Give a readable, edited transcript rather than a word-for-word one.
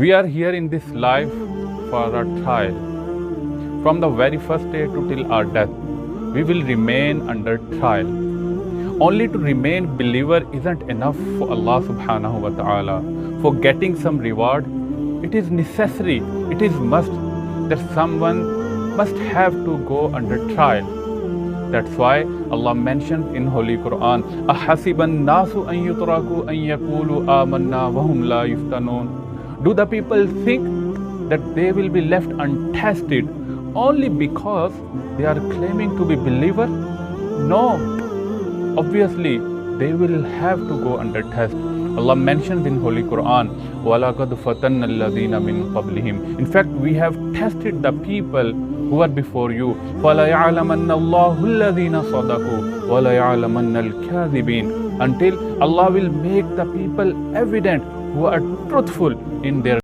We are here in this life for a trial. From the very first day to till our death, we will remain under trial. Only to remain believer isn't enough for Allah subhanahu wa ta'ala. For getting some reward, it is necessary, it is must that someone must have to go under trial. That's why Allah mentioned in Holy Quran, "Ahasiban nasu an yutraku an yaqulu amanna wa hum la yuftanun." Do the people think that they will be left untested only because they are claiming to be believer? No. Obviously, they will have to go under test. Allah mentions in Holy Quran, وَلَقَدْ فَتَنَّ الَّذِينَ مِن قَبْلِهِمْ. In fact, we have tested the people who are before you. فَلَيَعْلَمَنَّ اللَّهُ الَّذِينَ صَدَقُوا وَلَيَعْلَمَنَّ الْكَاذِبِينَ. Until Allah will make the people evident who are truthful in their